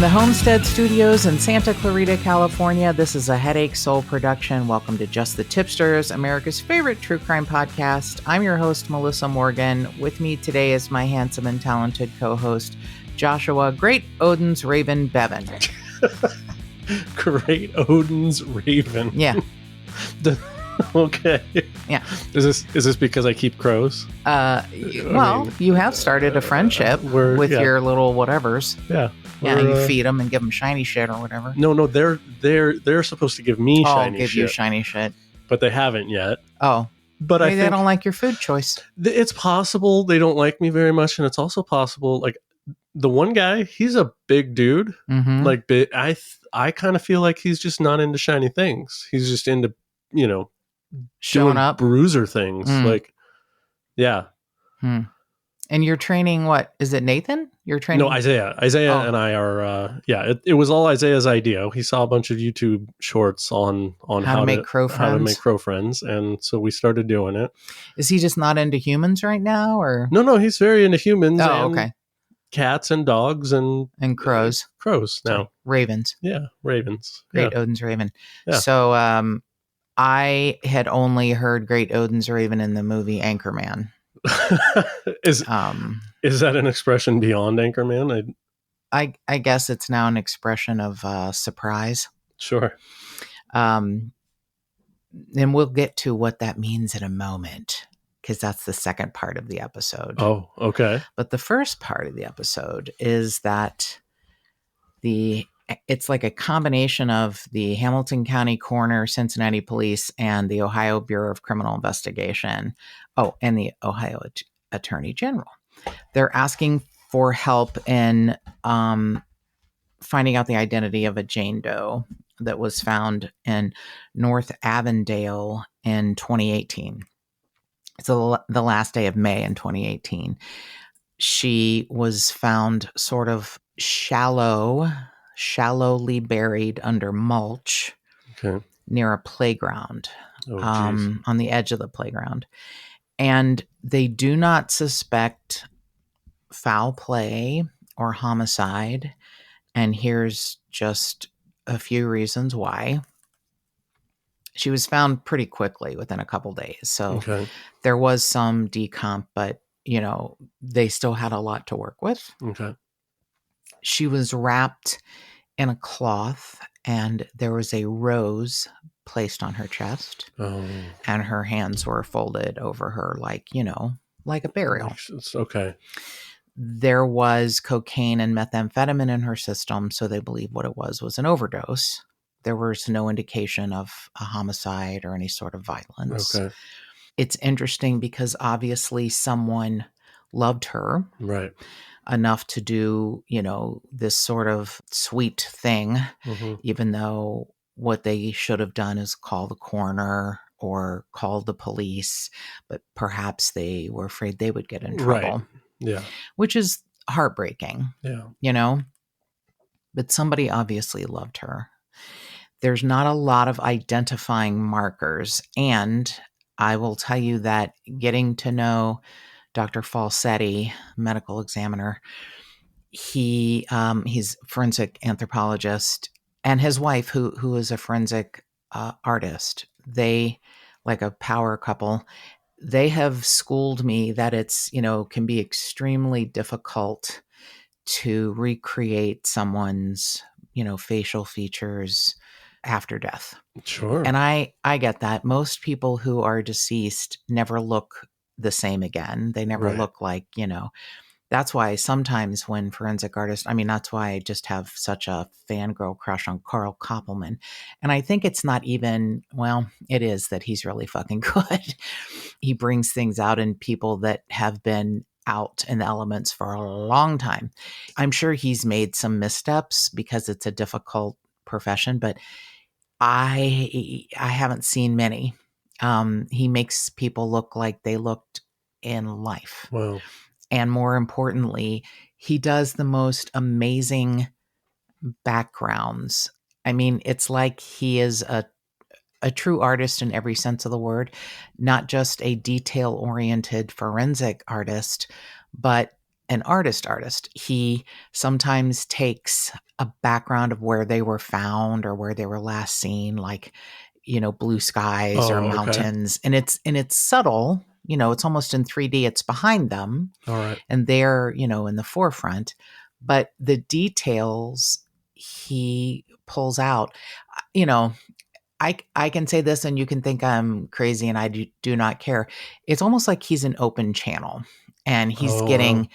the Homestead Studios in Santa Clarita, California, this is a Headache Soul production. Welcome to Just the Tip-Sters, America's favorite true crime podcast. I'm your host, Melissa Morgan. With me today is my handsome and talented co-host, Joshua Great Odin's Raven Bevan. Great Odin's Raven. Yeah. Okay. Yeah. Is this because I keep crows? You have started a friendship with your little whatevers. Yeah. Yeah, you feed them and give them shiny shit or whatever. No, they're supposed to give me shiny shit. Give you shiny shit. But they haven't yet. Oh. But maybe they don't like your food choice. It's possible they don't like me very much, and it's also possible, like, the one guy, he's a big dude. Mm-hmm. Like, I kind of feel like he's just not into shiny things. He's just into, showing up, bruiser things. Like, yeah. And you're training, what is it, Nathan? You're training? No, Isaiah and I are it was all Isaiah's idea. He saw a bunch of YouTube shorts on how to make crow friends, and so we started doing it. Is he just not into humans right now, or no, he's very into humans. Okay. Cats and dogs and crows. Crows now. Sorry, ravens. Yeah, ravens. Great Odin's Raven. Yeah. So I had only heard Great Odin's Raven in the movie Anchorman. Is that an expression beyond Anchorman? I guess it's now an expression of surprise. Sure. And we'll get to what that means in a moment, because that's the second part of the episode. Oh, okay. But the first part of the episode is that it's like a combination of the Hamilton County Coroner, Cincinnati Police, and the Ohio Bureau of Criminal Investigation. Oh, and the Ohio Attorney General. They're asking for help in finding out the identity of a Jane Doe that was found in North Avondale in 2018. It's the last day of May in 2018. She was found sort of shallowly buried under mulch near a playground, on the edge of the playground. And they do not suspect foul play or homicide. And here's just a few reasons why. She was found pretty quickly, within a couple days. So there was some decomp, but, they still had a lot to work with. Okay. She was wrapped in a cloth, and there was a rose placed on her chest, and her hands were folded over her like a burial. It's okay. There was cocaine and methamphetamine in her system, so they believe what it was an overdose. There was no indication of a homicide or any sort of violence. Okay. It's interesting because obviously someone loved her. Right. Enough to do, this sort of sweet thing, even though what they should have done is call the coroner or call the police, but perhaps they were afraid they would get in trouble. Right. Yeah. Which is heartbreaking. Yeah. But somebody obviously loved her. There's not a lot of identifying markers, and I will tell you that getting to know Dr. Falsetti, medical examiner, he's a forensic anthropologist, and his wife, who is a forensic artist. They, like a power couple, they have schooled me that it's, can be extremely difficult to recreate someone's, facial features after death. Sure. And I get that. Most people who are deceased never look the same again. They never look like, that's why sometimes when forensic artists, that's why I just have such a fangirl crush on Carl Koppelman. And I think it's not even, it is that he's really fucking good. He brings things out in people that have been out in the elements for a long time. I'm sure he's made some missteps because it's a difficult profession, but I haven't seen many. He makes people look like they looked in life. Wow. And more importantly, he does the most amazing backgrounds. It's like he is a true artist in every sense of the word, not just a detail-oriented forensic artist, but an artist. He sometimes takes a background of where they were found or where they were last seen, like, blue skies or mountains. Okay. And it's subtle, it's almost in 3D. It's behind them. All right. And they're, in the forefront. But the details he pulls out, I can say this and you can think I'm crazy and I do not care. It's almost like he's an open channel and he's getting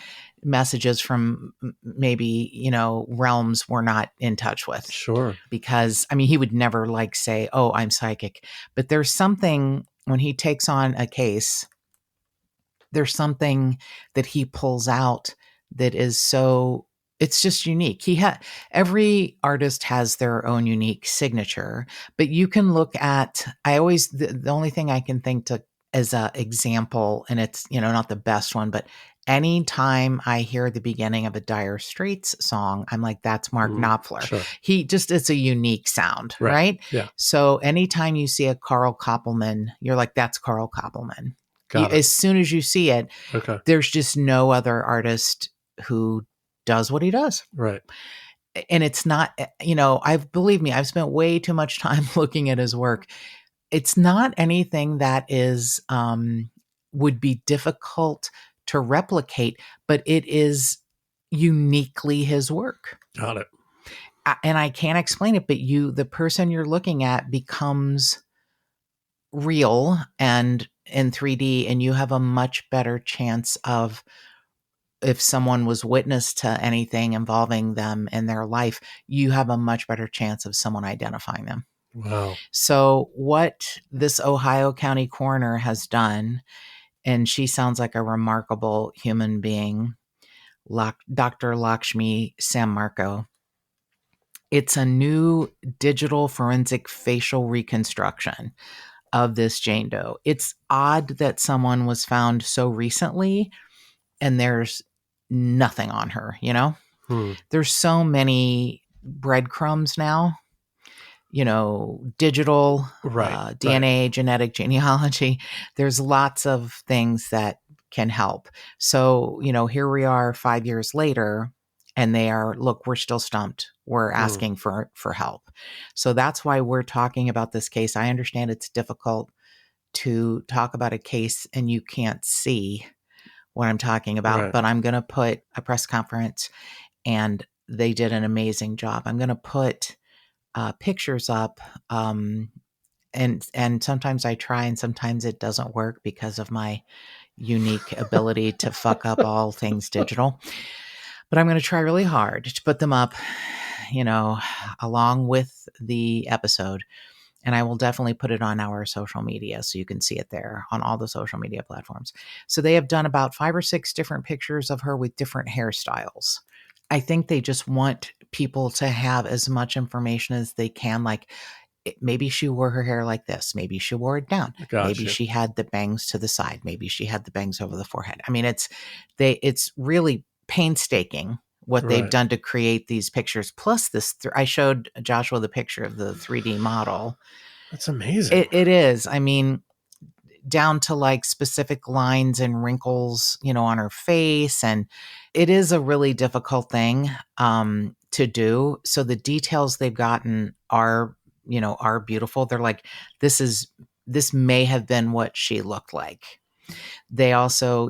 messages from maybe, realms we're not in touch with. Sure. Because, he would never say, oh, I'm psychic. But there's something when he takes on a case, there's something that he pulls out that is so, it's just unique. Every artist has their own unique signature, but you can look at, the only thing I can think to as an example, and it's, not the best one, but anytime I hear the beginning of a Dire Straits song, I'm like, that's Mark Knopfler. Sure. It's a unique sound, right? Yeah. So anytime you see a Carl Koppelman, you're like, that's Carl Koppelman. As soon as you see it, there's just no other artist who does what he does. Right. And it's not, believe me, I've spent way too much time looking at his work. It's not anything that is, would be difficult to replicate, but it is uniquely his work. Got it. And I can't explain it, but the person you're looking at becomes real and in 3D, and you have a much better chance of, if someone was witness to anything involving them in their life, you have a much better chance of someone identifying them. Wow. So what this Ohio County Coroner has done, and she sounds like a remarkable human being, Dr. Lakshmi Sammarco, it's a new digital forensic facial reconstruction of this Jane Doe. It's odd that someone was found so recently and there's nothing on her, There's so many breadcrumbs now, digital, DNA, genetic genealogy. There's lots of things that can help. So, here we are 5 years later and they are, look, we're still stumped. We're asking for help. So that's why we're talking about this case. I understand it's difficult to talk about a case and you can't see what I'm talking about, but I'm going to put a press conference and they did an amazing job. I'm going to put pictures up. And sometimes I try and sometimes it doesn't work because of my unique ability to fuck up all things digital. But I'm going to try really hard to put them up, along with the episode. And I will definitely put it on our social media so you can see it there on all the social media platforms. So they have done about 5 or 6 different pictures of her with different hairstyles. I think they just want people to have as much information as they can. Like maybe she wore her hair like this. Maybe she wore it down. Gotcha. Maybe she had the bangs to the side. Maybe she had the bangs over the forehead. It's really painstaking what they've done to create these pictures. Plus this, I showed Joshua the picture of the 3D model. That's amazing. It is. Down to like specific lines and wrinkles, on her face. And it is a really difficult thing to do. So the details they've gotten are beautiful. They're like, this may have been what she looked like. They also,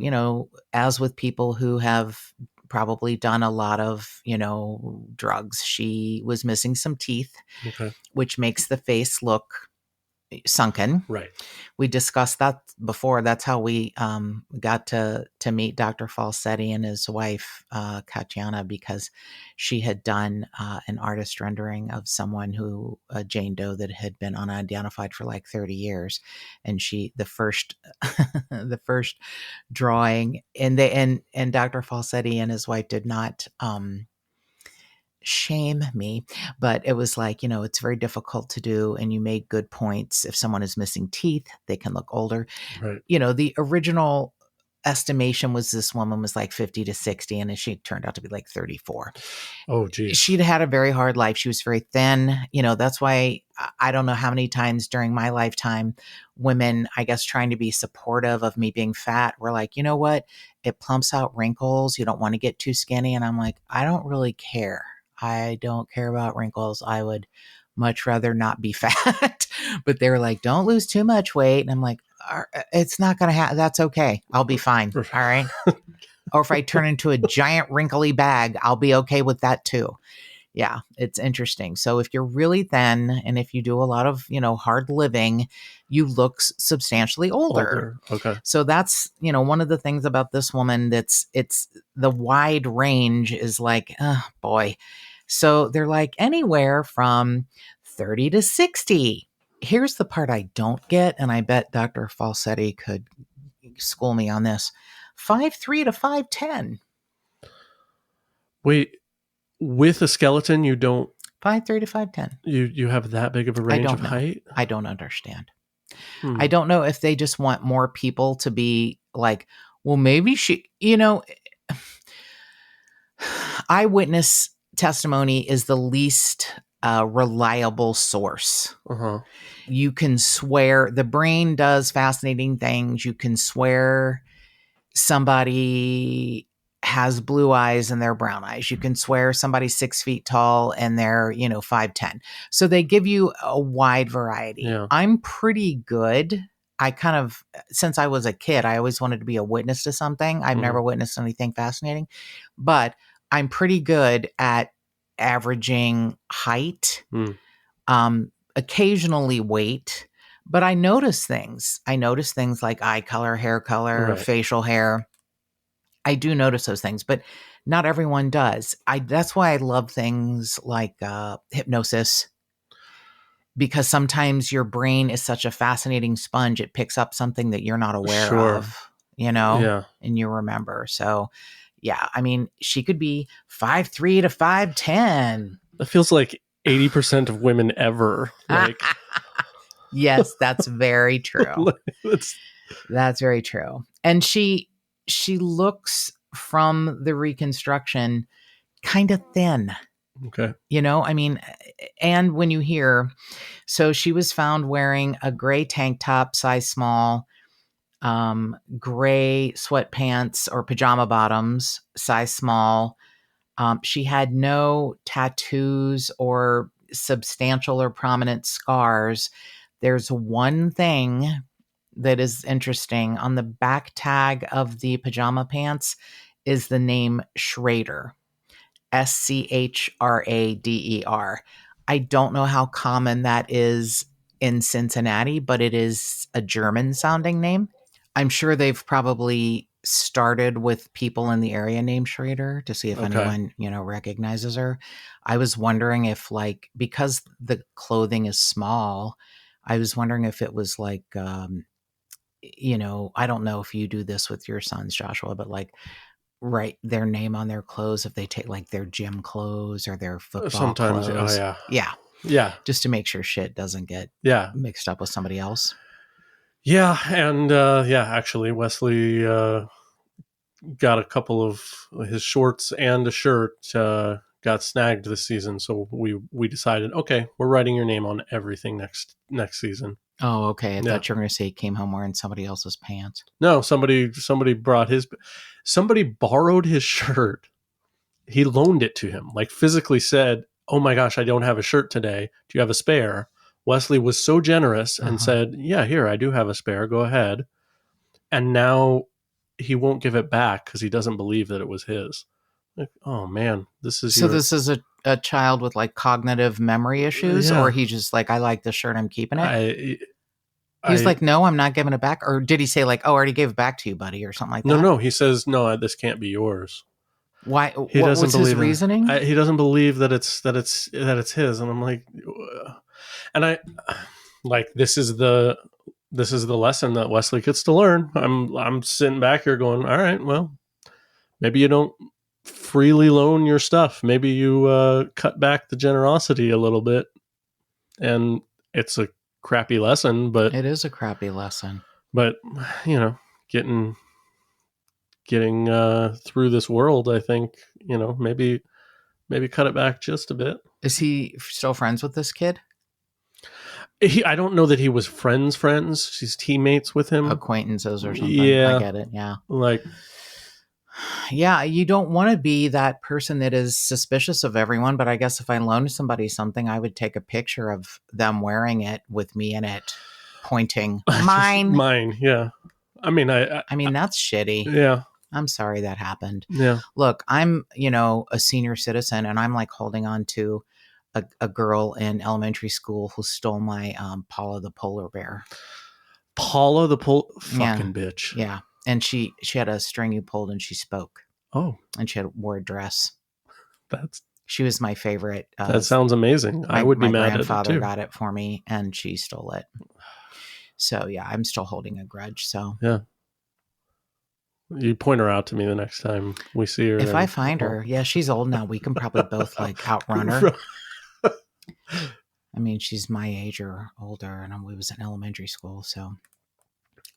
as with people who have probably done a lot of, drugs, she was missing some teeth, which makes the face look sunken. Right. We discussed that before. That's how we got to meet Dr. Falsetti and his wife, Katiana, because she had done an artist rendering of someone Jane Doe that had been unidentified for like 30 years. And the first drawing and Dr. Falsetti and his wife did not shame me, but it was like, it's very difficult to do. And you made good points. If someone is missing teeth, they can look older. Right. The original estimation was this woman was like 50 to 60, and she turned out to be like 34. Oh, geez. She'd had a very hard life. She was very thin. That's why I don't know how many times during my lifetime women, I guess, trying to be supportive of me being fat, were like, you know what? It plumps out wrinkles. You don't want to get too skinny. And I'm like, I don't really care. I don't care about wrinkles. I would much rather not be fat. But they were like, don't lose too much weight. And I'm like, it's not going to happen. That's okay. I'll be fine. All right. Or if I turn into a giant wrinkly bag, I'll be okay with that too. Yeah, it's interesting. So if you're really thin and if you do a lot of, hard living, you look substantially older. Okay. So that's, one of the things about this woman it's the wide range is like, oh boy. So they're like anywhere from 30 to 60. Here's the part I don't get, and I bet Dr. Falsetti could school me on this. 5'3" to 5'10". Wait, with a skeleton, you don't 5'3" to 5'10". You have that big of a range of height? I don't understand. I don't know if they just want more people to be like, well, maybe she, eyewitness testimony is the least reliable source. Uh-huh. You can swear the brain does fascinating things. You can swear somebody has blue eyes and they're brown eyes. You can swear somebody's 6 feet tall and they're, 5'10". So they give you a wide variety. Yeah. I'm pretty good. I kind of, since I was a kid, I always wanted to be a witness to something. I've never witnessed anything fascinating, but I'm pretty good at averaging height, occasionally weight, but I notice things. I notice things like eye color, hair color, facial hair. I do notice those things, but not everyone does. That's why I love things like hypnosis, because sometimes your brain is such a fascinating sponge. It picks up something that you're not aware of, and you remember. So, yeah, I mean, she could be 5'3" to 5'10". That feels like 80% of women ever. Like, yes, that's very true. That's very true. And she looks from the reconstruction kind of thin. Okay. I mean, and when you hear, so she was found wearing a gray tank top, size small, gray sweatpants or pajama bottoms, size small. She had no tattoos or substantial or prominent scars. There's one thing that is interesting. On the back tag of the pajama pants is the name Schrader, Schrader. I don't know how common that is in Cincinnati, but it is a German sounding name. I'm sure they've probably started with people in the area named Schrader to see if anyone, recognizes her. I was wondering if, like, because the clothing is small, I was wondering if it was like, I don't know if you do this with your sons, Joshua, but like write their name on their clothes if they take like their gym clothes or their football clothes. Oh, yeah. Yeah. Just to make sure shit doesn't get mixed up with somebody else. Yeah. And actually, Wesley got a couple of his shorts and a shirt got snagged this season. So we decided, okay, we're writing your name on everything next season. Oh, okay. I thought you were going to say he came home wearing somebody else's pants. No, somebody borrowed his shirt. He loaned it to him, like physically said, oh my gosh, I don't have a shirt today. Do you have a spare? Wesley was so generous and said, yeah, here, I do have a spare. Go ahead. And now he won't give it back because he doesn't believe that it was his. Like, oh man, this is this is a child with like cognitive memory issues, or he just like, I like this shirt, I'm keeping it. He's like, no, I'm not giving it back. Or did he say like, oh, I already gave it back to you, buddy, or something like that? No. He says, no, this can't be yours. Why? What was his reasoning? He doesn't believe that it's his, and I'm like, and I like this is the lesson that Wesley gets to learn. I'm sitting back here going, all right, well, maybe you don't freely loan your stuff. Maybe you cut back the generosity a little bit, and it's a crappy lesson, but it is a crappy lesson. But getting getting through this world, I think, maybe cut it back just a bit. Is he still friends with this kid? I don't know that he was friends. She's teammates with him. Acquaintances or something. Yeah. I get it. Yeah. Like, yeah, you don't want to be that person that is suspicious of everyone, but I guess if I loaned somebody something, I would take a picture of them wearing it with me in it, pointing mine. Mine, yeah. I mean, I mean, that's shitty. Yeah. I'm sorry that happened. Yeah. Look, I'm, a senior citizen, and I'm like holding on to a girl in elementary school who stole my Paula the polar bear. Paula the fucking bitch. Yeah. And she had a string you pulled and she spoke. Oh. And she wore a dress. That's She was my favorite. That sounds amazing. I would be mad at it too. My grandfather got it for me, and she stole it. So yeah, I'm still holding a grudge. So yeah, you point her out to me the next time we see her. If I find her, yeah, she's old now. We can probably both like outrun her. I mean, she's my age or older, and we was in elementary school, so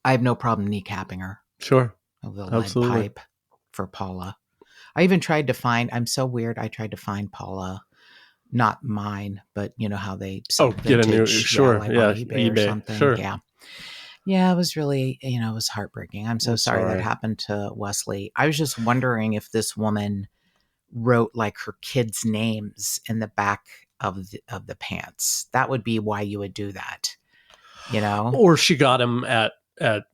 I have no problem kneecapping her. Sure, with a lead pipe for Paula. I even tried to find. I'm so weird. I tried to find Paula, not mine, but you know how they get a new sure, like yeah, eBay or something, sure. Yeah, it was really, it was heartbreaking. I'm so sorry that happened to Wesley. I was just wondering if this woman wrote like her kids' names in the back of the pants. That would be why you would do that, Or she got him at the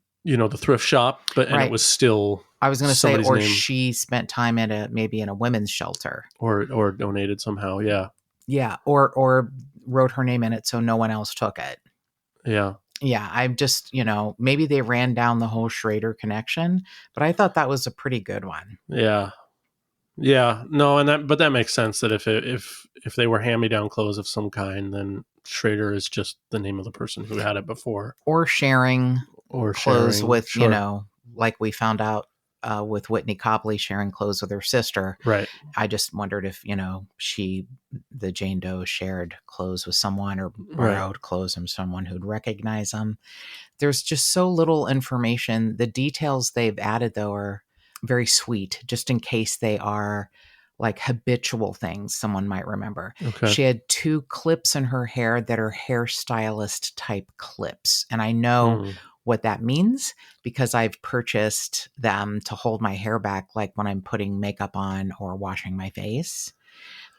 thrift shop, but and it was still. I was going to say, or name. She spent time maybe in a women's shelter, or donated somehow. Yeah, yeah, or wrote her name in it so no one else took it. Yeah. Yeah, I'm just, maybe they ran down the whole Schrader connection, but I thought that was a pretty good one. Yeah. Yeah. No, but that makes sense that if they were hand-me-down clothes of some kind, then Schrader is just the name of the person who had it before. Or sharing clothes with, sure. Like we found out with Whitney Copley sharing clothes with her sister. Right. I just wondered if, the Jane Doe shared clothes with someone or borrowed clothes from someone who'd recognize them. There's just so little information. The details they've added, though, are very sweet, just in case they are like habitual things someone might remember. Okay. She had 2 clips in her hair that are hairstylist type clips. And I know what that means because I've purchased them to hold my hair back, like when I'm putting makeup on or washing my face.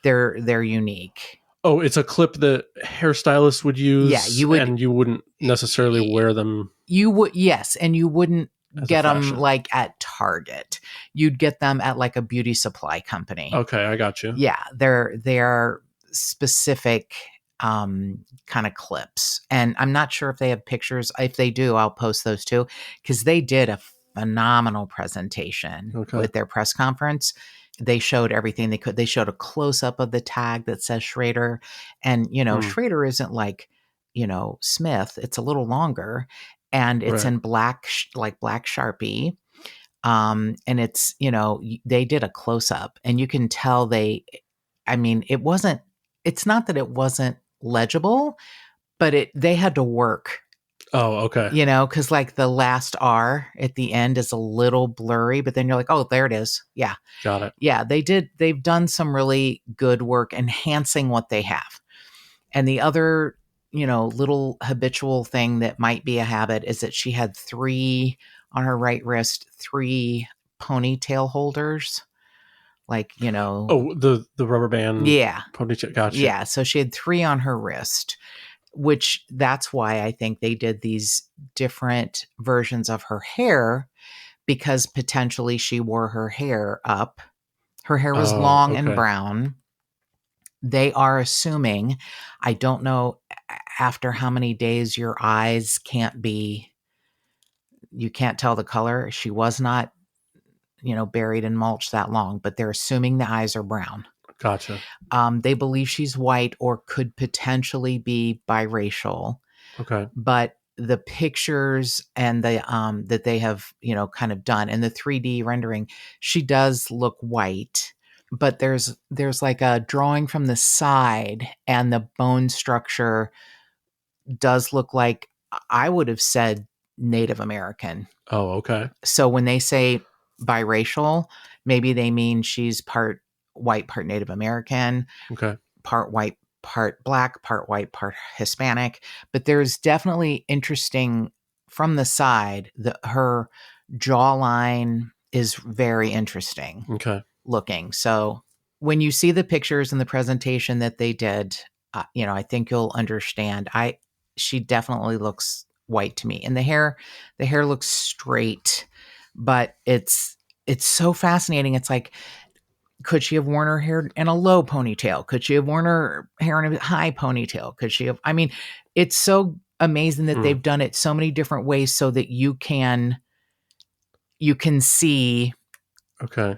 They're unique. Oh, it's a clip that hairstylists would use. Yeah, you would, and you wouldn't necessarily wear them. You would, yes, and you wouldn't get them like at Target. You'd get them at like a beauty supply company. Okay, I got you. Yeah, they're specific kind of clips, and I'm not sure if they have pictures. If they do, I'll post those too, because they did a phenomenal presentation with their press conference. They showed everything they could. They showed a close-up of the tag that says Schrader, and Schrader isn't like Smith. It's a little longer, and it's in black, like black Sharpie. And it's, they did a close up and you can tell it's not that it wasn't legible, but they had to work. Oh, okay. Cause like the last R at the end is a little blurry, but then you're like, oh, there it is. Yeah. Got it. Yeah. They've done some really good work enhancing what they have. And the other, little habitual thing that might be a habit is that she had 3 on her right wrist, 3 ponytail holders. Like, Oh, the rubber band. Yeah. Ponytail. Gotcha. Yeah. So she had 3 on her wrist, which that's why I think they did these different versions of her hair, because potentially she wore her hair up. Her hair was long and brown. They are assuming, I don't know after how many days your eyes you can't tell the color. She was not, buried in mulch that long, but they're assuming the eyes are brown. Gotcha. They believe she's white or could potentially be biracial. Okay. But the pictures and the that they have, kind of done, and the 3D rendering, she does look white. But there's like a drawing from the side, and the bone structure does look like, I would have said, Native American. Oh, okay. So when they say biracial. Maybe they mean she's part white, part Native American, Okay. part white, part black, part white, part Hispanic. But there's definitely interesting from the side. Her jawline is very interesting Okay. looking. So when you see the pictures and the presentation that they did, I think you'll understand. She definitely looks white to me, and the hair looks straight, but it's so fascinating. It's like, could she have worn her hair in a low ponytail? Could she have worn her hair in a high ponytail? Could she have? I mean, it's so amazing that they've done it so many different ways so that you can see, Okay.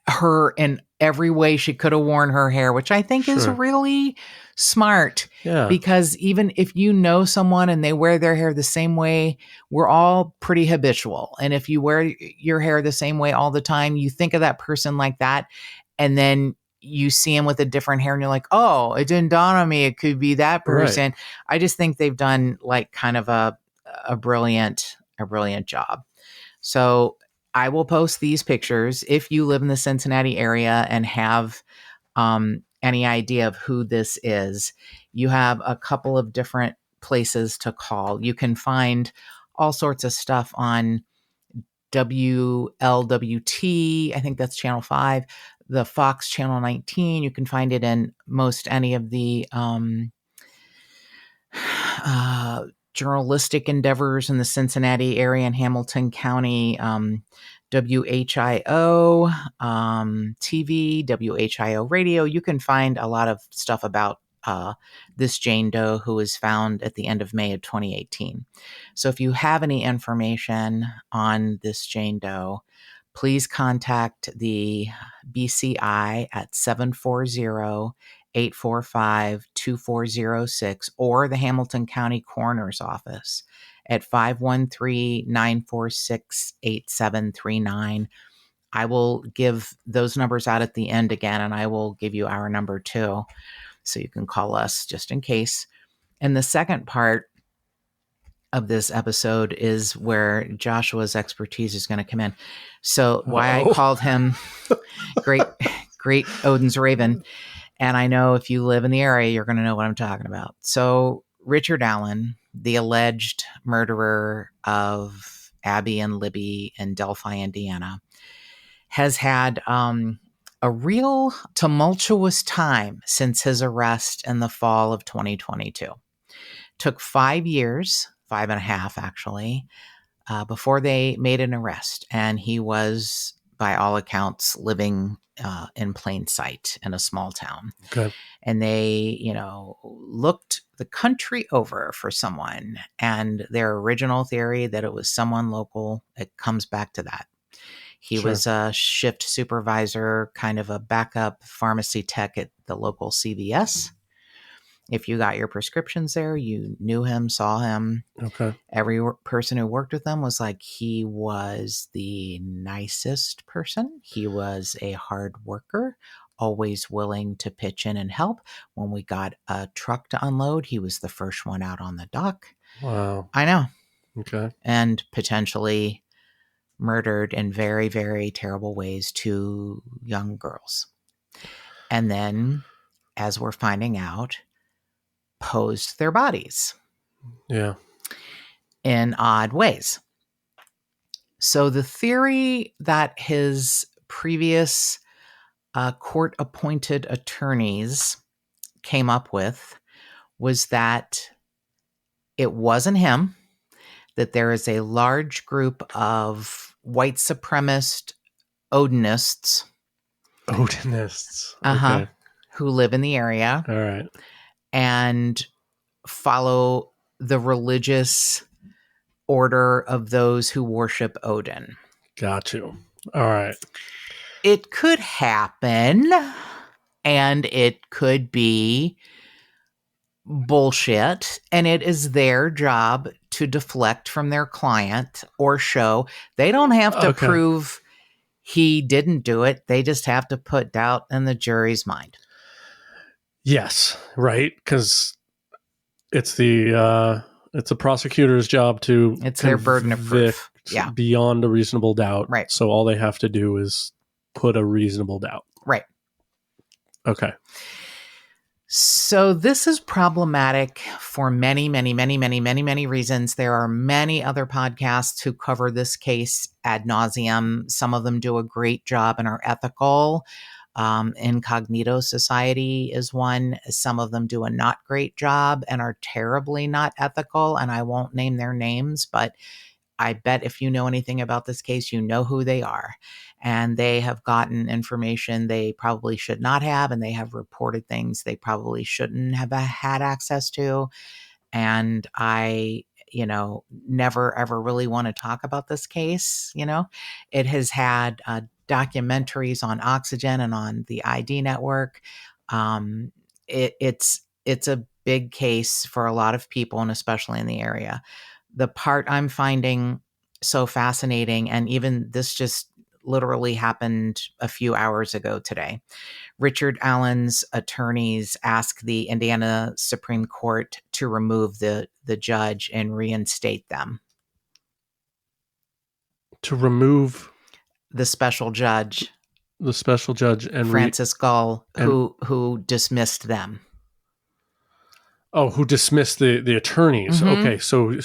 her in every way she could have worn her hair, which I think is Sure. really smart. Yeah. Because even if you know someone and they wear their hair the same way, we're all pretty habitual. And if you wear your hair the same way all the time, you think of that person like that. And then you see him with a different hair and you're like, oh, it didn't dawn on me. It could be that person. Right. I just think they've done like kind of a brilliant job. So I will post these pictures if you live in the Cincinnati area and have any idea of who this is. You have a couple of different places to call. You can find all sorts of stuff on WLWT. I think that's Channel 5, the Fox Channel 19. You can find it in most any of the journalistic endeavors in the Cincinnati area and Hamilton County, WHIO TV, WHIO radio. You can find a lot of stuff about this Jane Doe who was found at the end of May of 2018. So if you have any information on this Jane Doe, please contact the BCI at 740-845-2406 or the Hamilton County Coroner's Office at 513-946-8739. I will give those numbers out at the end again, and I will give you our number too, so you can call us just in case. And the second part of this episode is where Joshua's expertise is going to come in. So why I called him great Odin's Raven. And I know if you live in the area, you're going to know what I'm talking about. So Richard Allen, the alleged murderer of Abby and Libby in Delphi, Indiana, has had a real tumultuous time since his arrest in the fall of 2022. Took 5 years, 5.5 actually, before they made an arrest. And he was, by all accounts, living in plain sight in a small town. Okay. And they, looked the country over for someone. And their original theory that it was someone local, it comes back to that. He was a shift supervisor, kind of a backup pharmacy tech at the local CVS. If you got your prescriptions there, you knew him, saw him. Okay. Every person who worked with him was like, he was the nicest person. He was a hard worker, always willing to pitch in and help. When we got a truck to unload, he was the first one out on the dock. Wow. I know. Okay. And potentially murdered in very, very terrible ways 2 young girls. And then, as we're finding out, posed their bodies. Yeah. In odd ways. So the theory that his previous court-appointed attorneys came up with was that it wasn't him, that there is a large group of white supremacist Odinists. Okay. Who live in the area. All right. And follow the religious order of those who worship Odin. Got you. All right. It could happen, and it could be bullshit, and it is their job to deflect from their client or show. They don't have to prove he didn't do it. They just have to put doubt in the jury's mind. Yes, right, because it's the It's a prosecutor's job to It's their burden of proof. Yeah. beyond a reasonable doubt. Right. So all they have to do is put a reasonable doubt. Right. Okay. So this is problematic for many, many, many, many, many, many reasons. There are many other podcasts who cover this case ad nauseum. Some of them do a great job and are ethical. Incognito Society is one. Some of them do a not great job and are terribly not ethical. And I won't name their names, but I bet if you know anything about this case, you know who they are. And they have gotten information they probably should not have, and they have reported things they probably shouldn't have had access to. And I, never ever really want to talk about this case. It has had documentaries on Oxygen and on the ID network. It's a big case for a lot of people, and especially in the area. The part I'm finding so fascinating, and even this just literally happened a few hours ago today. Richard Allen's attorneys asked the Indiana Supreme Court to remove the judge and reinstate them. To remove the special judge. The special judge and Francis Gull, who dismissed them. Oh, who dismissed the attorneys. Mm-hmm. Okay, so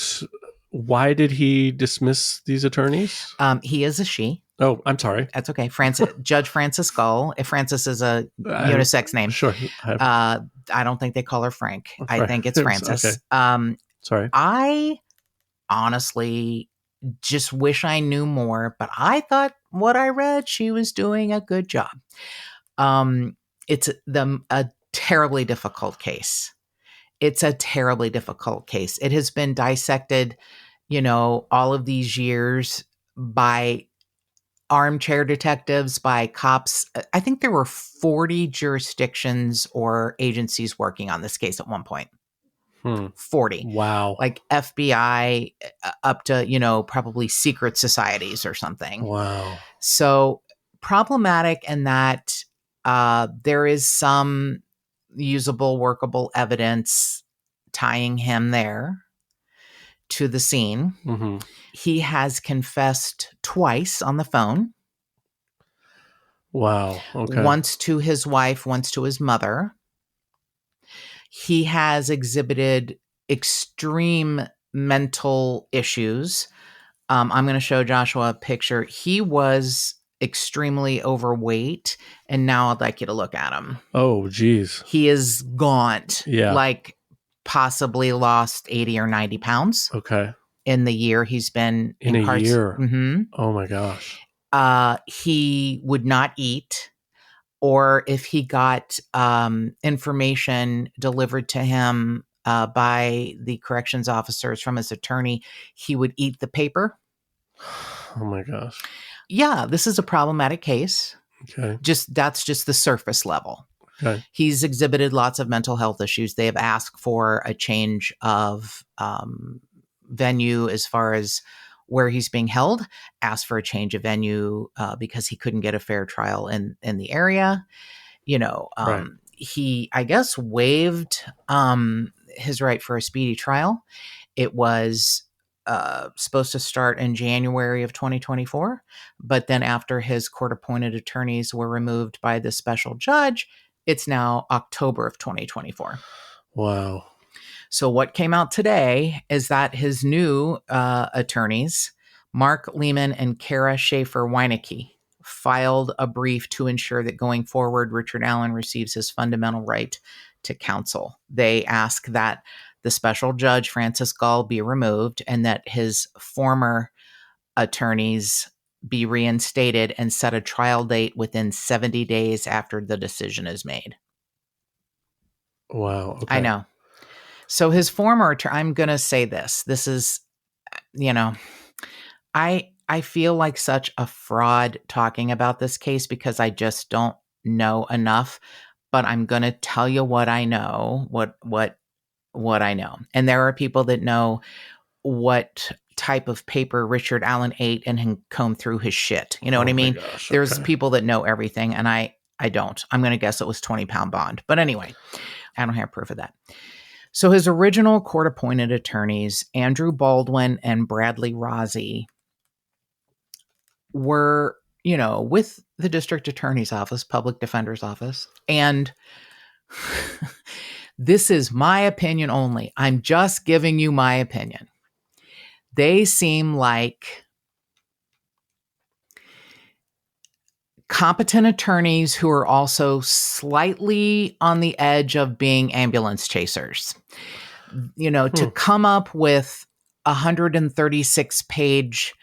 why did he dismiss these attorneys? He is a she. Oh, I'm sorry. That's okay. Judge Francis Gull. If Francis is a unisex name. Sure. I don't think they call her Frank. I think it's Francis. Okay. Sorry. I honestly just wish I knew more, but I thought what I read, she was doing a good job. It's a terribly difficult case. It's a terribly difficult case. It has been dissected, all of these years by armchair detectives, by cops. I think there were 40 jurisdictions or agencies working on this case at one point. 40. Wow. Like FBI up to, probably secret societies or something. Wow. So problematic in that there is some usable, workable evidence tying him there to the scene. Mm-hmm. He has confessed twice on the phone. Wow. Okay. Once to his wife, once to his mother. He has exhibited extreme mental issues. I'm going to show Joshua a picture. He was extremely overweight, and now I'd like you to look at him. Oh, geez. He is gaunt. Yeah. Like possibly lost 80 or 90 pounds. Okay. In the year he's been in a year. Mm-hmm. Oh my gosh. He would not eat, or if he got information delivered to him by the corrections officers from his attorney, he would eat the paper. Oh my gosh. Yeah, this is a problematic case. Okay. That's just the surface level. Okay. He's exhibited lots of mental health issues. They have asked for a change of venue as far as where he's being held, asked for a change of venue because he couldn't get a fair trial in the area. Right. He, I guess, waived his right for a speedy trial. It was supposed to start in January of 2024, but then after his court-appointed attorneys were removed by the special judge, it's now October of 2024. Wow. So what came out today is that his new attorneys, Mark Lehman and Kara Schaefer-Weinecke, filed a brief to ensure that going forward, Richard Allen receives his fundamental right to counsel. They ask that the special judge, Francis Gull, be removed and that his former attorneys be reinstated and set a trial date within 70 days after the decision is made. Wow. Okay. I know. So his former attorney, I'm going to say this. This is, I feel like such a fraud talking about this case because I just don't know enough, but I'm going to tell you what I know, what I know. And there are people that know what type of paper Richard Allen ate and can comb through his shit. You know what I mean? Gosh, There's okay. people that know everything, and I don't. I'm going to guess it was 20-pound bond. But anyway, I don't have proof of that. So his original court-appointed attorneys, Andrew Baldwin and Bradley Rossi, were, with the district attorney's office, public defender's office. And this is my opinion only. I'm just giving you my opinion. They seem like competent attorneys who are also slightly on the edge of being ambulance chasers. To come up with a 136-page,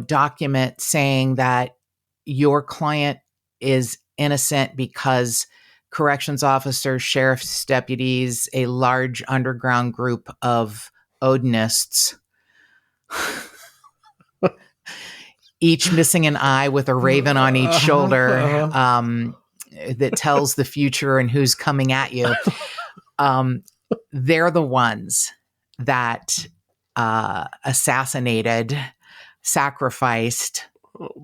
document saying that your client is innocent because corrections officers, sheriff's deputies, a large underground group of Odinists, each missing an eye with a raven on each shoulder, that tells the future and who's coming at you. They're the ones that assassinated, sacrificed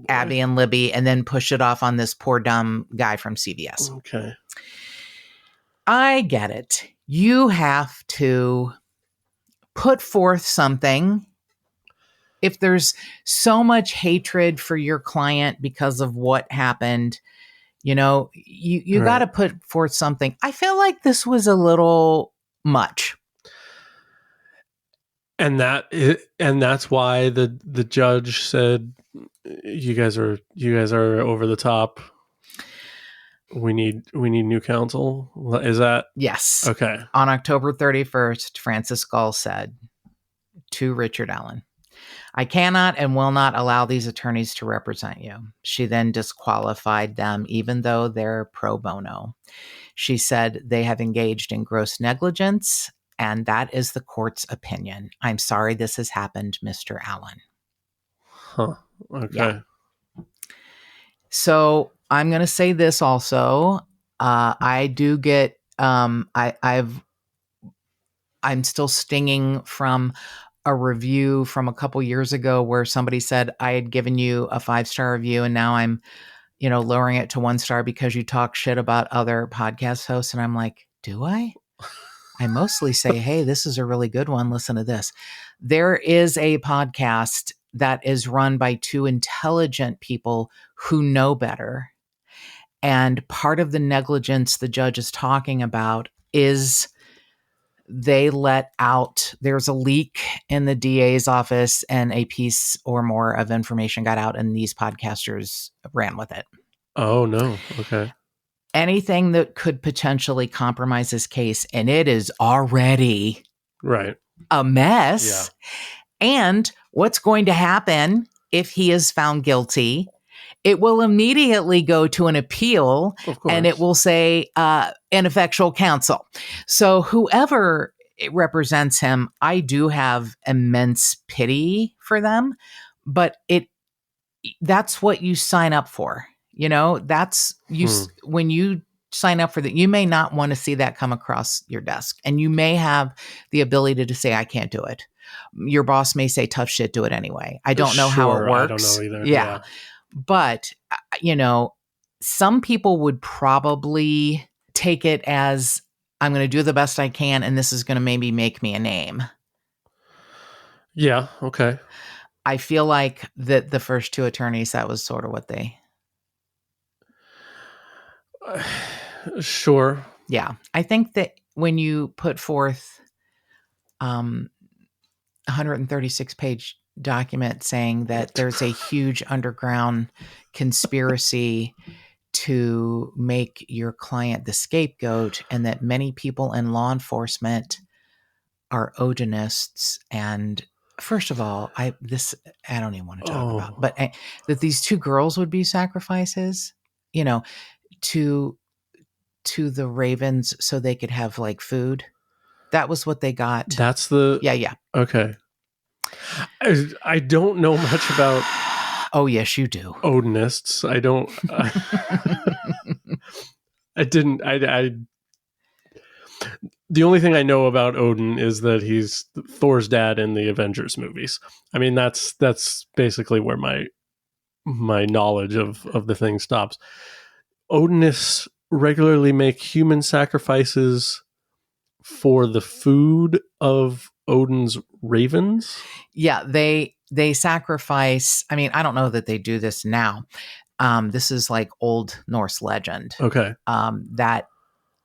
Abby and Libby, and then pushed it off on this poor dumb guy from CVS. Okay. I get it. You have to put forth something. If there's so much hatred for your client because of what happened, you right. got to put forth something. I feel like this was a little much. And that's why the judge said, you guys are over the top. We need new counsel. Is that? Yes. Okay. On October 31st, Frances Gall said to Richard Allen, "I cannot and will not allow these attorneys to represent you." She then disqualified them, even though they're pro bono. She said they have engaged in gross negligence, and that is the court's opinion. I'm sorry this has happened, Mr. Allen. Huh. Okay. Yeah. So I'm going to say this also. I do get, I'm still stinging from a review from a couple years ago where somebody said I had given you a 5-star review and now I'm, lowering it to 1 star because you talk shit about other podcast hosts. And I'm like, do I? I mostly say, hey, this is a really good one. Listen to this. There is a podcast that is run by 2 intelligent people who know better. And part of the negligence the judge is talking about is they let out, there's a leak in the DA's office and a piece or more of information got out and these podcasters ran with it. Oh, no. Okay. Anything that could potentially compromise his case, and it is already right a mess. Yeah. And what's going to happen if he is found guilty? It will immediately go to an appeal and it will say ineffectual counsel. So whoever represents him, I do have immense pity for them, but that's what you sign up for. That's when you sign up for that, you may not want to see that come across your desk, and you may have the ability to say, I can't do it. Your boss may say, tough shit, do it anyway. I don't know how it works. I don't know either. Yeah. But, some people would probably take it as I'm going to do the best I can, and this is going to maybe make me a name. Yeah. Okay. I feel like that the first 2 attorneys, that was sort of what they... Sure. Yeah. I think that when you put forth 136-page document saying that there's a huge underground conspiracy to make your client the scapegoat and that many people in law enforcement are Odinists, and first of all, I don't even want to talk about, but that these 2 girls would be sacrifices, to the ravens so they could have like food. That was what they got. That's the... Yeah. Okay. I don't know much about... Oh, yes, you do. Odinists. I don't... I didn't... The only thing I know about Odin is that he's Thor's dad in the Avengers movies. I mean, that's basically where my knowledge of the thing stops. Odinists regularly make human sacrifices for the food of Odin's ravens? Yeah, they sacrifice. I mean, I don't know that they do this now. This is like old Norse legend. Okay. That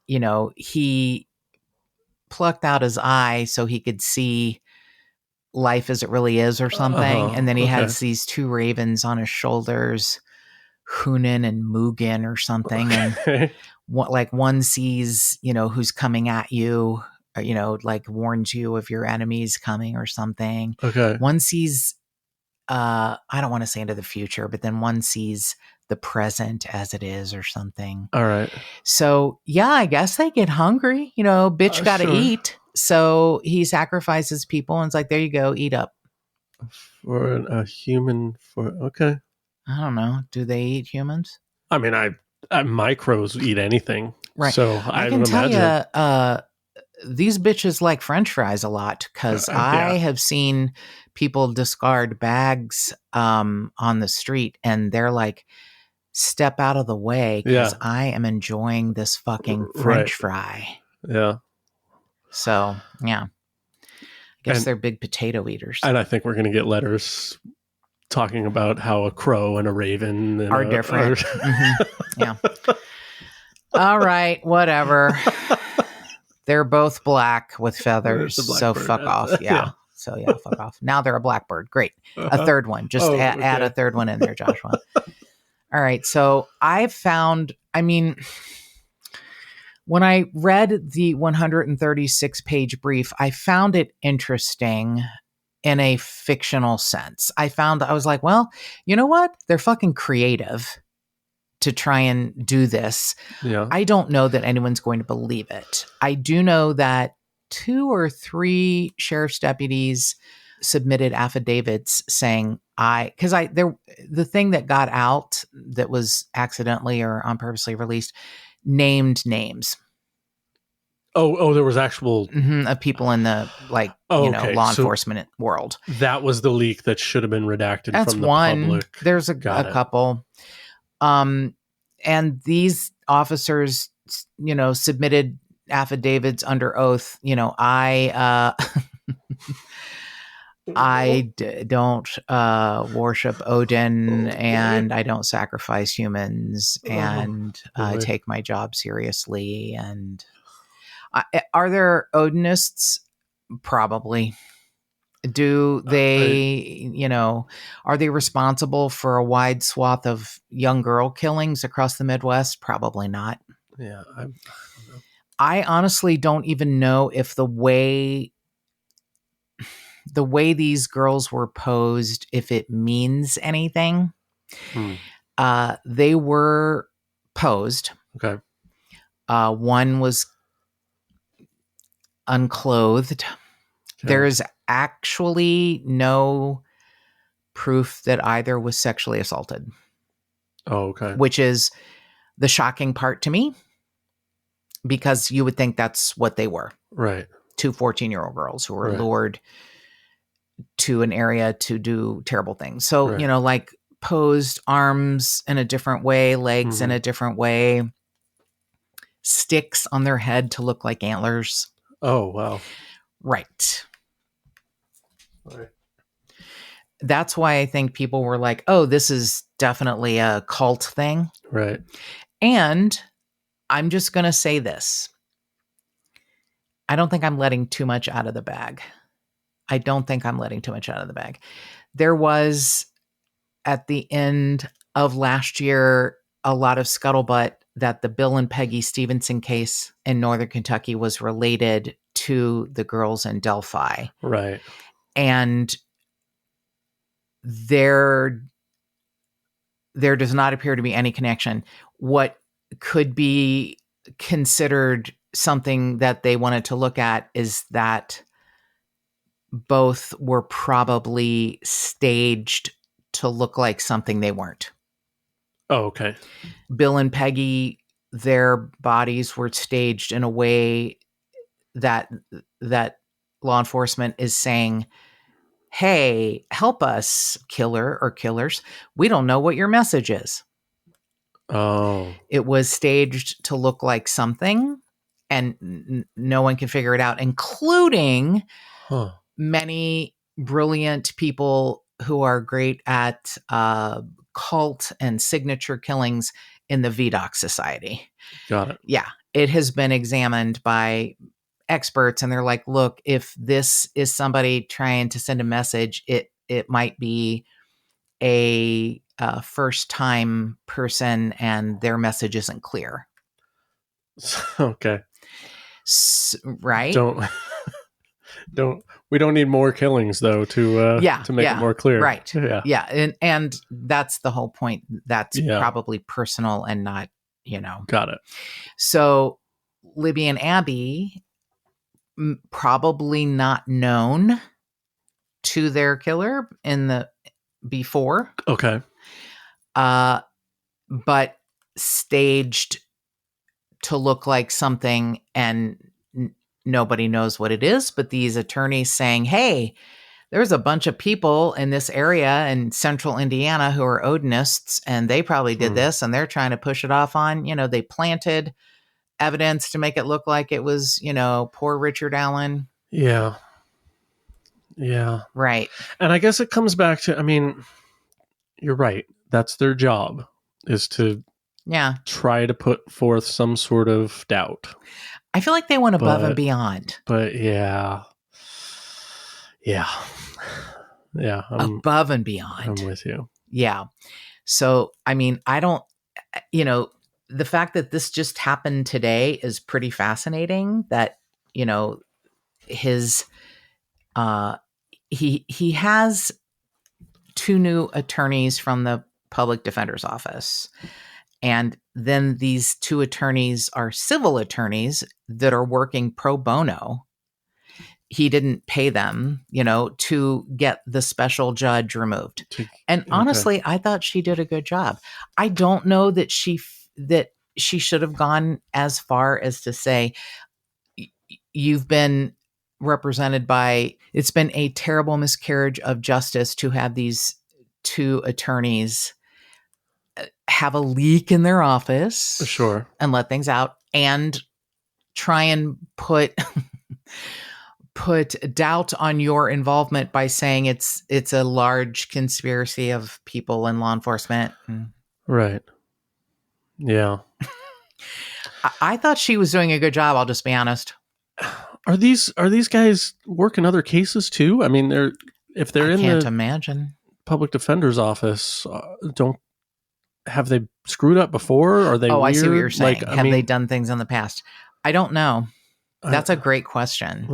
he plucked out his eye so he could see life as it really is or something. And then he Okay. has these two ravens on his shoulders, Hunin and Mugen or something. And Okay. one sees, who's coming at you, or, like warns you of your enemies coming or something. Okay. One sees, I don't want to say into the future, but then one sees the present as it is or something. All right. So yeah, I guess they get hungry, bitch got to Sure. eat. So he sacrifices people and it's like, there you go, eat up. For a human, okay. I don't know. Do they eat humans? I mean, my crows eat anything. Right. So I I can would tell imagine. you, these bitches like French fries a lot because I have seen people discard bags on the street and they're like, step out of the way because I am enjoying this fucking French fry. Yeah. So, yeah. I guess they're big potato eaters. And I think we're going to get letters talking about how a crow and a raven are different. Mm-hmm. Yeah. All right, whatever. They're both black with feathers, so fuck off. Yeah. So yeah, fuck off. Now they're a blackbird. Great. A third one. Just add a third one in there, Joshua. All right. So I found, when I read the 136-page brief, I found it interesting in a fictional sense. I was like, well, you know what? They're fucking creative to try and do this. Yeah. I don't know that anyone's going to believe it. I do know that 2 or 3 sheriff's deputies submitted affidavits saying the thing that got out that was accidentally or on purposely released named names. Oh, there was actual of people in the law enforcement world. That was the leak that should have been redacted That's from the one. public. There's a couple. And these officers, submitted affidavits under oath. I don't worship Odin and I don't sacrifice humans and take my job seriously. And are there Odinists? Probably. Do they, are they responsible for a wide swath of young girl killings across the Midwest? Probably not. Yeah. I don't know. I honestly don't even know if the way these girls were posed, if it means anything. They were posed. Okay. One was unclothed. Okay. There is actually no proof that either was sexually assaulted. Oh, okay. Which is the shocking part to me, because you would think that's what they were. Right. 2 14-year-old girls who were lured to an area to do terrible things. So, like posed, arms in a different way, legs in a different way, sticks on their head to look like antlers. Oh, wow. Right. That's why I think people were like, oh, this is definitely a cult thing. Right. And I'm just going to say this. I don't think I'm letting too much out of the bag. There was, at the end of last year, a lot of scuttlebutt that the Bill and Peggy Stevenson case in Northern Kentucky was related to the girls in Delphi. Right. And there does not appear to be any connection. What could be considered something that they wanted to look at is that both were probably staged to look like something they weren't. Oh, okay. Bill and Peggy, their bodies were staged in a way that law enforcement is saying, hey, help us, killer or killers. We don't know what your message is. Oh. It was staged to look like something, and no one can figure it out, including Huh. many brilliant people who are great at cult and signature killings in the VDOC Society. Got it. Yeah, it has been examined by experts, and they're like, look, if this is somebody trying to send a message, it might be a first time person and their message isn't clear. Okay. Right? We don't need more killings though to make it more clear. Right. Yeah. Yeah. And that's the whole point. That's Yeah. probably personal and not, Got it. So Libby and Abby, probably not known to their killer before. Okay. But staged to look like something, and nobody knows what it is. But these attorneys saying, hey, there's a bunch of people in this area in central Indiana who are Odinists, and they probably did this, and they're trying to push it off on, they planted evidence to make it look like it was, poor Richard Allen. Yeah. Yeah. Right. And I guess it comes back to, you're right. That's their job, is to try to put forth some sort of doubt. I feel like they went above and beyond. But yeah. Above and beyond. I'm with you. Yeah. So, I don't, the fact that this just happened today is pretty fascinating, that, his, he has 2 new attorneys from the public defender's office. And then these 2 attorneys are civil attorneys that are working pro bono. He didn't pay them, to get the special judge removed. And honestly, I thought she did a good job. I don't know that she should have gone as far as to say, you've been represented by, it's been a terrible miscarriage of justice to have these 2 attorneys have a leak in their office. Sure. And let things out and try and put doubt on your involvement by saying it's a large conspiracy of people in law enforcement. Right. Yeah. I thought she was doing a good job. I'll just be honest. Are these guys working other cases too? I mean, if they're in the imagine public defender's office, have they screwed up before? Are they? I see what weird? you're saying. Have they done things in the past? I don't know. That's a great question.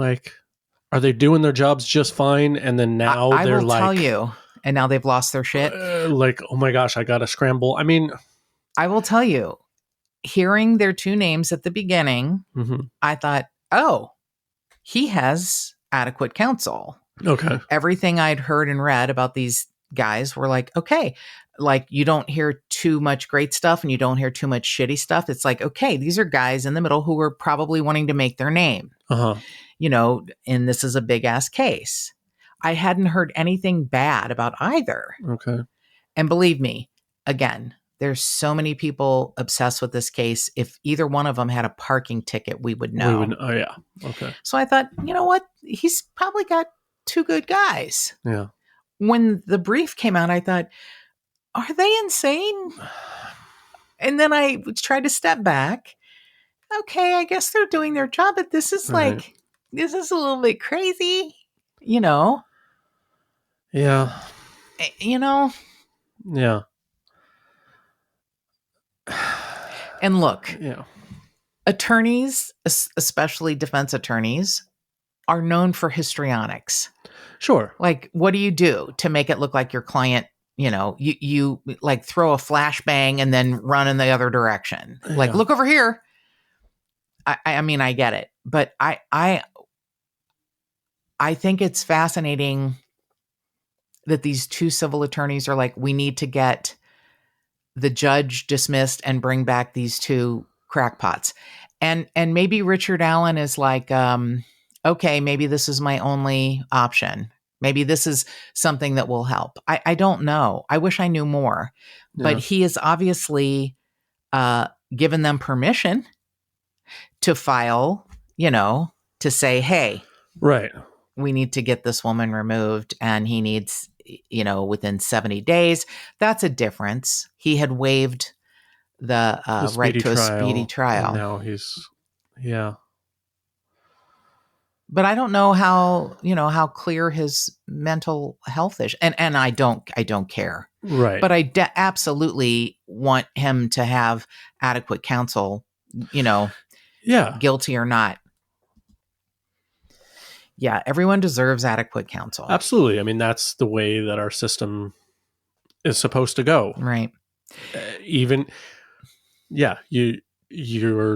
Are they doing their jobs just fine, and then now I they're will tell you, and now they've lost their shit? Oh my gosh, I got to scramble. I will tell you, hearing their 2 names at the beginning, I thought, oh, he has adequate counsel. Okay. Everything I'd heard and read about these guys were like, okay, like you don't hear too much great stuff and you don't hear too much shitty stuff. It's like, okay, these are guys in the middle who were probably wanting to make their name, and this is a big ass case. I hadn't heard anything bad about either. Okay. And believe me, again, there's so many people obsessed with this case. If either one of them had a parking ticket, we would know. Oh yeah. Okay. So I thought, you know what? He's probably got 2 good guys. Yeah. When the brief came out, I thought, are they insane? And then I tried to step back. Okay, I guess they're doing their job, but this is this is a little bit crazy, Yeah. Yeah. And look, attorneys, especially defense attorneys, are known for histrionics. Sure. Like, what do you do to make it look like your client, you like throw a flashbang and then run in the other direction? Yeah. Like, look over here. I get it. But I think it's fascinating that these 2 civil attorneys are like, we need to get the judge dismissed and bring back these 2 crackpots. And maybe Richard Allen is like, okay, maybe this is my only option. Maybe this is something that will help. I don't know. I wish I knew more. Yeah. But he has obviously given them permission to file, to say, hey, Right. we need to get this woman removed and he needs, within 70 days. That's a difference. He had waived the right to a speedy trial. And now he's, yeah. But I don't know how clear his mental health is. And I don't care. Right. But I absolutely want him to have adequate counsel, yeah. guilty or not. Yeah, everyone deserves adequate counsel. Absolutely. I mean, that's the way that our system is supposed to go. Right. You're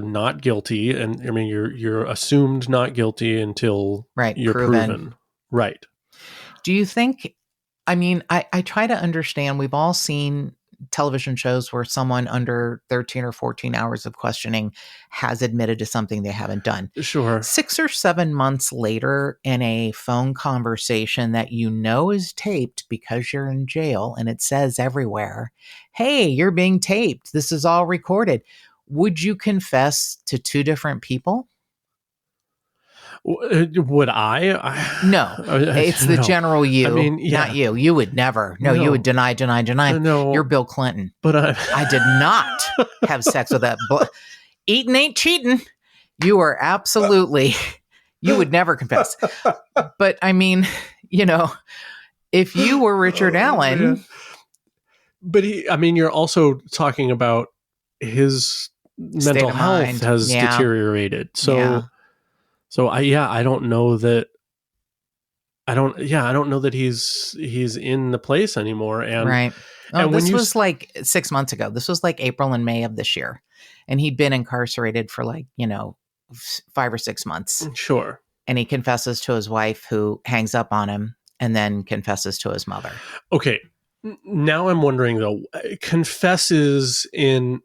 not guilty, and I mean you're assumed not guilty until you're proven. Right. Do you think, I mean, I try to understand, we've all seen television shows where someone under 13 or 14 hours of questioning has admitted to something they haven't done. Sure. 6 or 7 months later, in a phone conversation that is taped because you're in jail and it says everywhere, hey, you're being taped. This is all recorded. Would you confess to 2 different people? Would I? No, it's the general you. I mean, not you. You would never. No, you would deny. No, you're Bill Clinton. But I did not have sex with that. Eating ain't cheating. You are absolutely. You would never confess. But I mean, if you were Richard Allen. But you're also talking about his mental health has deteriorated. So. So I don't know that. I don't know that he's in the place anymore. And right. Oh, and this was like 6 months ago. This was like April and May of this year, and he'd been incarcerated for 5 or 6 months. Sure. And he confesses to his wife, who hangs up on him, and then confesses to his mother. Okay, now I'm wondering though. Confesses in.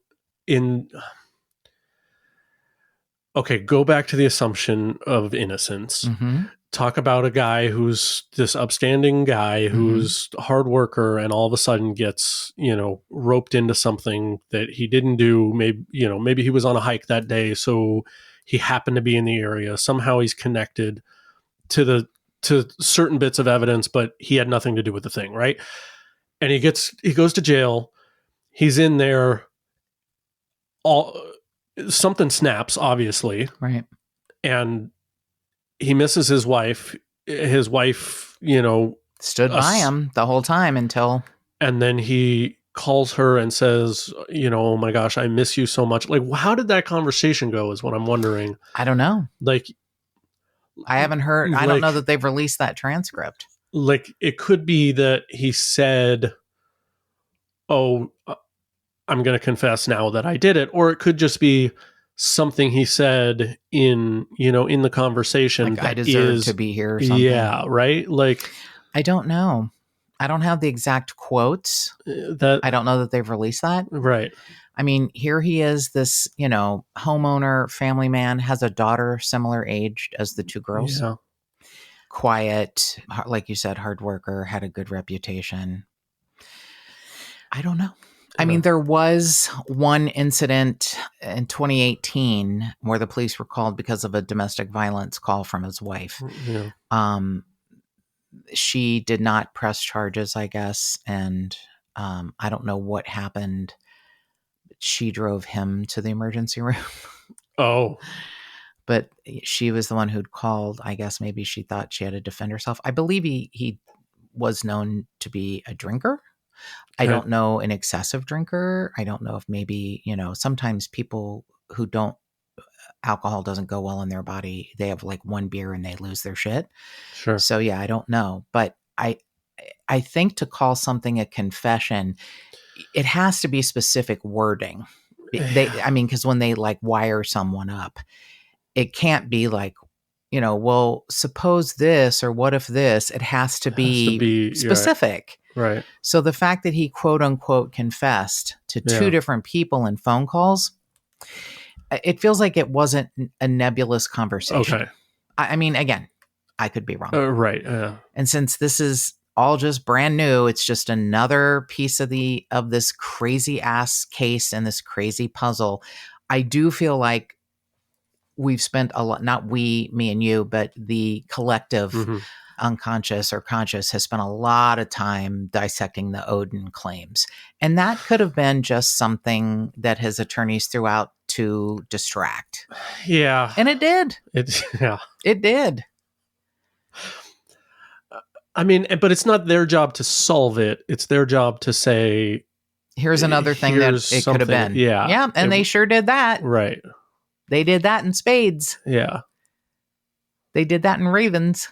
Okay, go back to the assumption of innocence. Mm-hmm. Talk about a guy who's this upstanding guy who's a hard worker and all of a sudden gets, roped into something that he didn't do. Maybe he was on a hike that day, so he happened to be in the area. Somehow he's connected to certain bits of evidence, but he had nothing to do with the thing, right? And he goes to jail. He's in there something snaps, obviously. Right. And he misses his wife. His wife, stood by him the whole time until. And then he calls her and says, oh my gosh, I miss you so much. Like, how did that conversation go is what I'm wondering. I don't know. Like, I haven't heard. I don't know that they've released that transcript. Like, it could be that he said, oh, I'm going to confess now that I did it. Or it could just be something he said in the conversation. Like, I deserve to be here or something. Yeah, right? Like, I don't know. I don't have the exact quotes. I don't know that they've released that. Right. I mean, here he is, this, homeowner, family man, has a daughter similar aged as the 2 girls. Yeah. Quiet, like you said, hard worker, had a good reputation. I don't know. I mean, there was one incident in 2018 where the police were called because of a domestic violence call from his wife. Yeah. She did not press charges, I guess. And I don't know what happened. She drove him to the emergency room. Oh. But she was the one who'd called. I guess maybe she thought she had to defend herself. I believe he was known to be a drinker. I don't know, an excessive drinker. I don't know if maybe, sometimes people who alcohol doesn't go well in their body. They have like one beer and they lose their shit. Sure. So yeah, I don't know. But I think to call something a confession, it has to be specific wording. Because when they like wire someone up, it can't be like, well, suppose this or what if this. It has to be specific. Right. So the fact that he quote unquote confessed to 2 different people in phone calls, it feels like it wasn't a nebulous conversation. Okay. I mean, again, I could be wrong. Right. And since this is all just brand new, it's just another piece of this crazy ass case and this crazy puzzle. I do feel like we've spent a lot, not we, me and you, but the collective unconscious or conscious has spent a lot of time dissecting the Odin claims. And that could have been just something that his attorneys threw out to distract. Yeah. And it did. Yeah. It did. I mean, but it's not their job to solve it. It's their job to say, here's another thing that it could have been. Yeah. Yeah. And they sure did that. Right. They did that in spades. Yeah. They did that in ravens.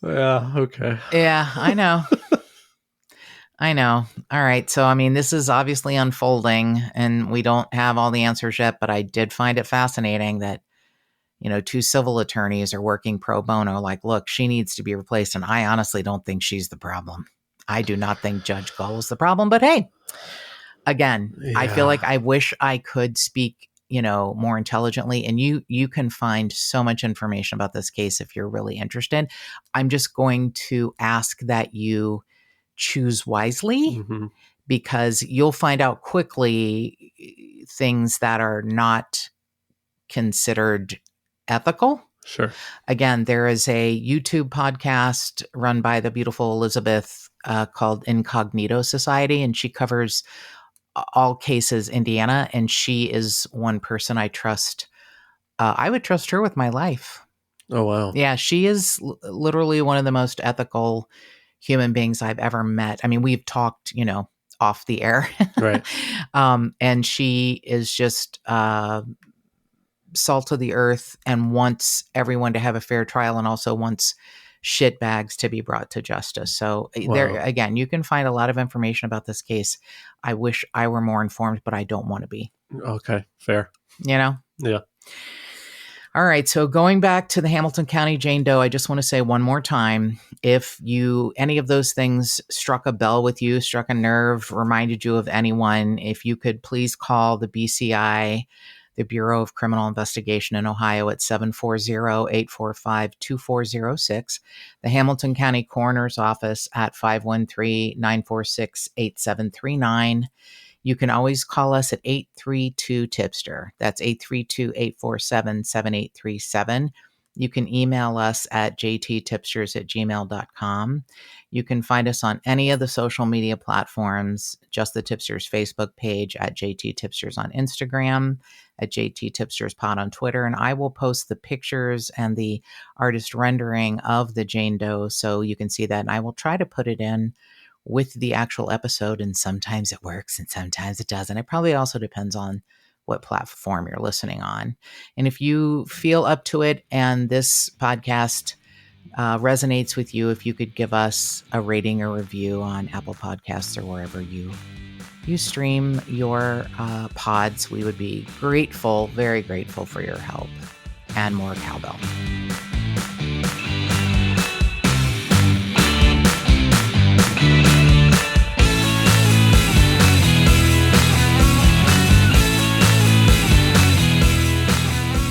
Yeah. Okay. Yeah, I know. I know. All right. So, I mean, this is obviously unfolding and we don't have all the answers yet, but I did find it fascinating that, you know, 2 civil attorneys are working pro bono. Like, look, she needs to be replaced. And I honestly don't think she's the problem. I do not think Judge Gull is the problem. But hey, again, I feel like I wish I could speak, you know, more intelligently. And you can find so much information about this case if you're really interested. I'm just going to ask that you choose wisely because you'll find out quickly things that are not considered ethical. Sure. Again, there is a YouTube podcast run by the beautiful Elizabeth called Incognito Society, and she covers all cases Indiana, and she is one person I trust. I would trust her with my life. Oh, wow. Yeah, she is literally one of the most ethical human beings I've ever met. I mean, we've talked, you know, off the air. Right. And she is just salt of the earth and wants everyone to have a fair trial and also wants shitbags to be brought to justice. So there, again, you can find a lot of information about this case. I wish I were more informed, but I don't want to be. Okay. Fair. You know? Yeah. All right. So going back to the Hamilton County Jane Doe, I just want to say one more time, if any of those things struck a bell with you, struck a nerve, reminded you of anyone, if you could please call the BCI, the Bureau of Criminal Investigation in Ohio at 740-845-2406, the Hamilton County Coroner's Office at 513-946-8739. You can always call us at 832-Tipster. That's 832-847-7837. You can email us at jttipsters@gmail.com. You can find us on any of the social media platforms, just the Tipsters Facebook page, at JT Tipsters on Instagram, at JT Tipsters Pod on Twitter, and I will post the pictures and the artist rendering of the Jane Doe so you can see that, and I will try to put it in with the actual episode, and sometimes it works and sometimes it doesn't. It probably also depends on what platform you're listening on. And if you feel up to it and this podcast resonates with you, if you could give us a rating or review on Apple Podcasts or wherever you stream your pods, we would be grateful, very grateful for your help. And more cowbell.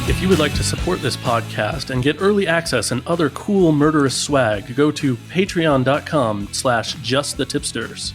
If you would like to support this podcast and get early access and other cool murderous swag, go to patreon.com/justthetipsters.